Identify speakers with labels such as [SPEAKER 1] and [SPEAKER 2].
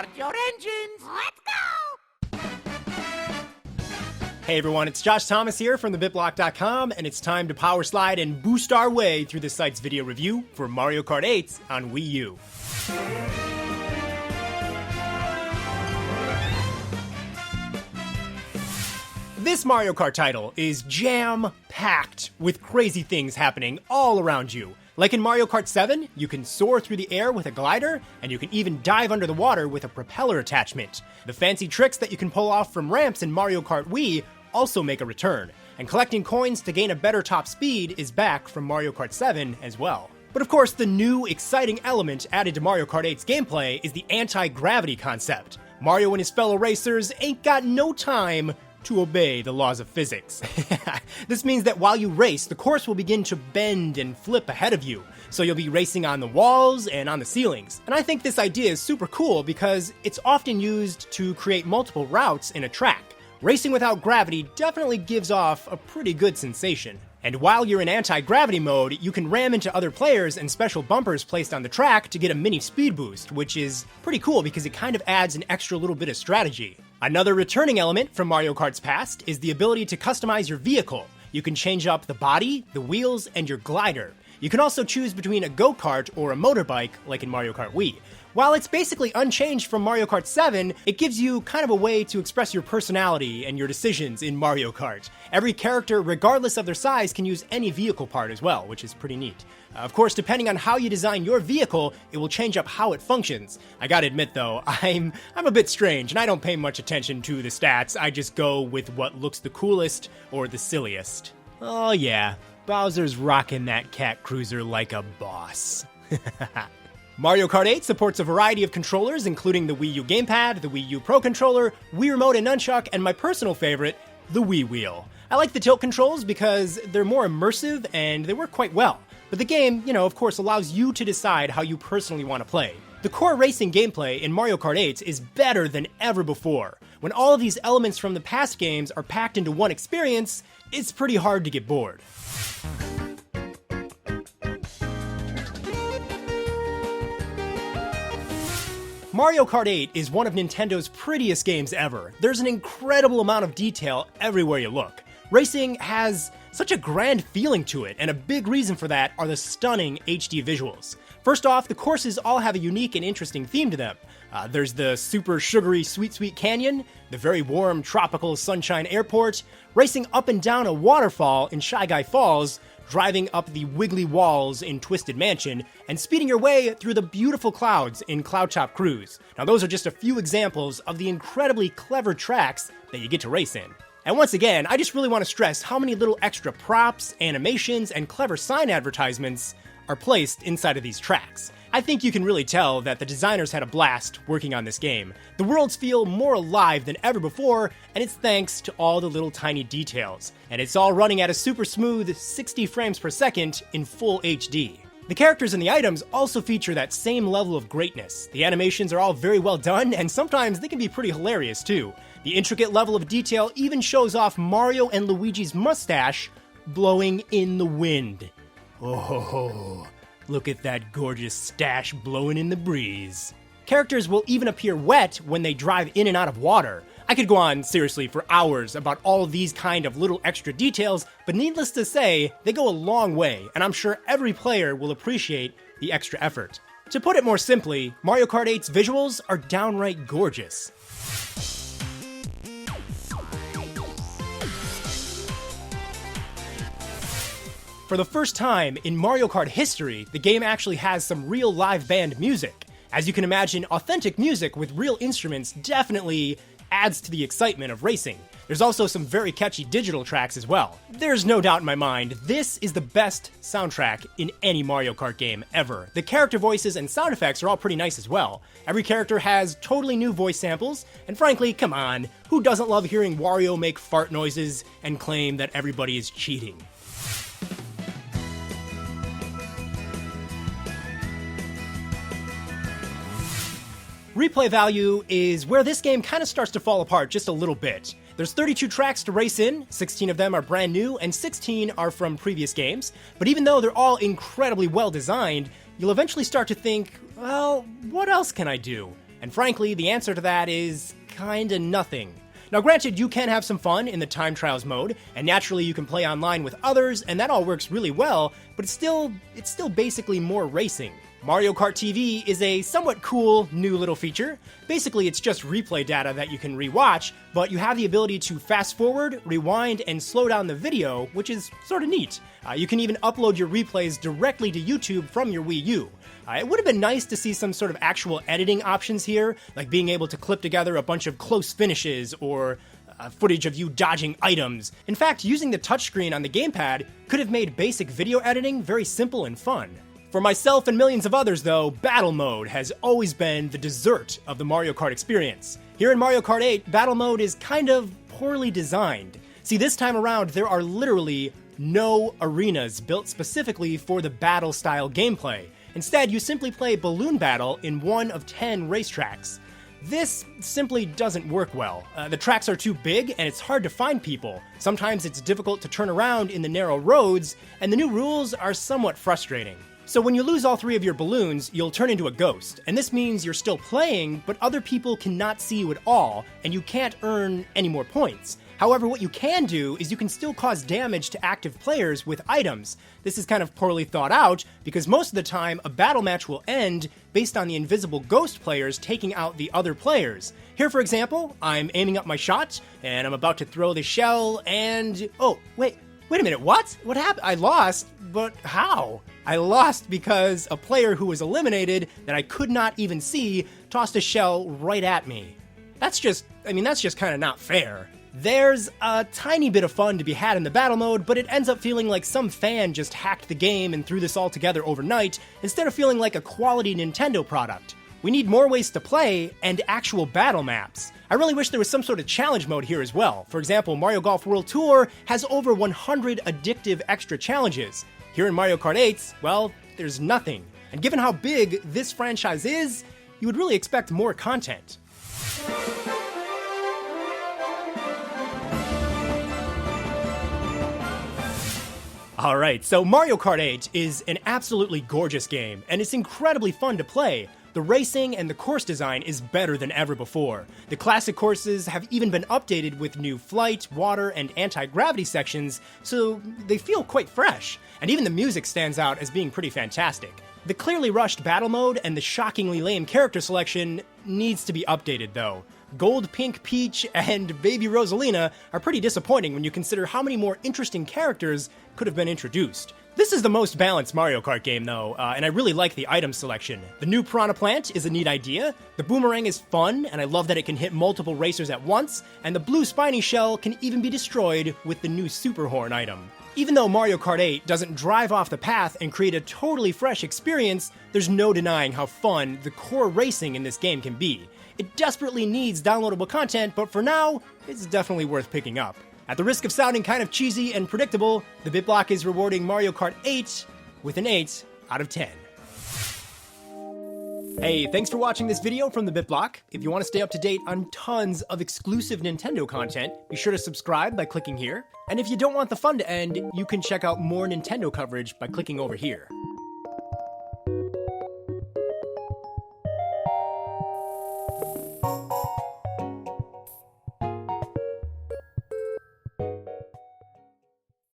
[SPEAKER 1] Start your engines. Let's go.
[SPEAKER 2] Hey everyone, it's Josh Thomas here from TheBitBlock.com, and it's time to power slide and boost our way through the site's video review for Mario Kart 8 on Wii U. This Mario Kart title is jam-packed with crazy things happening all around you. Like in Mario Kart 7, you can soar through the air with a glider, and you can even dive under the water with a propeller attachment. The fancy tricks that you can pull off from ramps in Mario Kart Wii also make a return, and collecting coins to gain a better top speed is back from Mario Kart 7 as well. But of course, the new, exciting element added to Mario Kart 8's gameplay is the anti-gravity concept. Mario and his fellow racers ain't got no time to obey the laws of physics. This means that while you race, the course will begin to bend and flip ahead of you, so you'll be racing on the walls and on the ceilings. And I think this idea is super cool because it's often used to create multiple routes in a track. Racing without gravity definitely gives off a pretty good sensation. And while you're in anti-gravity mode, you can ram into other players and special bumpers placed on the track to get a mini speed boost, which is pretty cool because it kind of adds an extra little bit of strategy. Another returning element from Mario Kart's past is the ability to customize your vehicle. You can change up the body, the wheels, and your glider. You can also choose between a go-kart or a motorbike, like in Mario Kart Wii. While it's basically unchanged from Mario Kart 7, it gives you kind of a way to express your personality and your decisions in Mario Kart. Every character, regardless of their size, can use any vehicle part as well, which is pretty neat. Of course, depending on how you design your vehicle, it will change up how it functions. I gotta admit though, I'm a bit strange, and I don't pay much attention to the stats. I just go with what looks the coolest or the silliest. Oh yeah, Bowser's rocking that cat cruiser like a boss. Mario Kart 8 supports a variety of controllers, including the Wii U Gamepad, the Wii U Pro Controller, Wii Remote and Nunchuck, and my personal favorite, the Wii Wheel. I like the tilt controls because they're more immersive and they work quite well. But the game, of course, allows you to decide how you personally want to play. The core racing gameplay in Mario Kart 8 is better than ever before. When all of these elements from the past games are packed into one experience, it's pretty hard to get bored. Mario Kart 8 is one of Nintendo's prettiest games ever. There's an incredible amount of detail everywhere you look. Racing has such a grand feeling to it, and a big reason for that are the stunning HD visuals. First off, the courses all have a unique and interesting theme to them. There's the super sugary Sweet Canyon, the very warm tropical Sunshine Airport, racing up and down a waterfall in Shy Guy Falls, driving up the wiggly walls in Twisted Mansion, and speeding your way through the beautiful clouds in Cloud Top Cruise. Now those are just a few examples of the incredibly clever tracks that you get to race in. And once again, I just really want to stress how many little extra props, animations, and clever sign advertisements are placed inside of these tracks. I think you can really tell that the designers had a blast working on this game. The worlds feel more alive than ever before, and it's thanks to all the little tiny details. And it's all running at a super smooth 60 frames per second in full HD. The characters and the items also feature that same level of greatness. The animations are all very well done, and sometimes they can be pretty hilarious too. The intricate level of detail even shows off Mario and Luigi's mustache blowing in the wind. Oh, look at that gorgeous stash blowing in the breeze. Characters will even appear wet when they drive in and out of water. I could go on, seriously, for hours about all of these kind of little extra details, but needless to say, they go a long way, and I'm sure every player will appreciate the extra effort. To put it more simply, Mario Kart 8's visuals are downright gorgeous. For the first time in Mario Kart history, the game actually has some real live band music. As you can imagine, authentic music with real instruments definitely adds to the excitement of racing. There's also some very catchy digital tracks as well. There's no doubt in my mind, this is the best soundtrack in any Mario Kart game ever. The character voices and sound effects are all pretty nice as well. Every character has totally new voice samples, and frankly, come on, who doesn't love hearing Wario make fart noises and claim that everybody is cheating? Replay value is where this game kind of starts to fall apart just a little bit. There's 32 tracks to race in, 16 of them are brand new, and 16 are from previous games. But even though they're all incredibly well designed, you'll eventually start to think, well, what else can I do? And frankly, the answer to that is kinda nothing. Now granted, you can have some fun in the time trials mode, and naturally you can play online with others, and that all works really well, but it's still basically more racing. Mario Kart TV is a somewhat cool new little feature. Basically, it's just replay data that you can rewatch, but you have the ability to fast forward, rewind, and slow down the video, which is sort of neat. You can even upload your replays directly to YouTube from your Wii U. It would have been nice to see some sort of actual editing options here, like being able to clip together a bunch of close finishes or footage of you dodging items. In fact, using the touchscreen on the gamepad could have made basic video editing very simple and fun. For myself and millions of others, though, Battle Mode has always been the dessert of the Mario Kart experience. Here in Mario Kart 8, Battle Mode is kind of poorly designed. See, this time around, there are literally no arenas built specifically for the battle-style gameplay. Instead, you simply play Balloon Battle in one of 10 racetracks. This simply doesn't work well. The tracks are too big and it's hard to find people. Sometimes it's difficult to turn around in the narrow roads, and the new rules are somewhat frustrating. So when you lose all 3 of your balloons, you'll turn into a ghost, and this means you're still playing, but other people cannot see you at all, and you can't earn any more points. However, what you can do is you can still cause damage to active players with items. This is kind of poorly thought out, because most of the time, a battle match will end based on the invisible ghost players taking out the other players. Here, for example, I'm aiming up my shot, and I'm about to throw the shell, and... oh, wait a minute, what? What happened? I lost, but how? I lost because a player who was eliminated that I could not even see tossed a shell right at me. That's just kind of not fair. There's a tiny bit of fun to be had in the battle mode, but it ends up feeling like some fan just hacked the game and threw this all together overnight, instead of feeling like a quality Nintendo product. We need more ways to play, and actual battle maps. I really wish there was some sort of challenge mode here as well. For example, Mario Golf World Tour has over 100 addictive extra challenges. Here in Mario Kart 8, well, there's nothing. And given how big this franchise is, you would really expect more content. Alright, so Mario Kart 8 is an absolutely gorgeous game, and it's incredibly fun to play. The racing and the course design is better than ever before. The classic courses have even been updated with new flight, water, and anti-gravity sections, so they feel quite fresh. And even the music stands out as being pretty fantastic. The clearly rushed battle mode and the shockingly lame character selection needs to be updated though. Gold, Pink, Peach, and Baby Rosalina are pretty disappointing when you consider how many more interesting characters could have been introduced. This is the most balanced Mario Kart game though, and I really like the item selection. The new Piranha Plant is a neat idea, the Boomerang is fun, and I love that it can hit multiple racers at once, and the blue spiny shell can even be destroyed with the new Super Horn item. Even though Mario Kart 8 doesn't drive off the path and create a totally fresh experience, there's no denying how fun the core racing in this game can be. It desperately needs downloadable content, but for now, it's definitely worth picking up. At the risk of sounding kind of cheesy and predictable, TheBitBlock is rewarding Mario Kart 8 with an 8 out of 10. Hey, thanks for watching this video from TheBitBlock. If you want to stay up to date on tons of exclusive Nintendo content, be sure to subscribe by clicking here. And if you don't want the fun to end, you can check out more Nintendo coverage by clicking over here.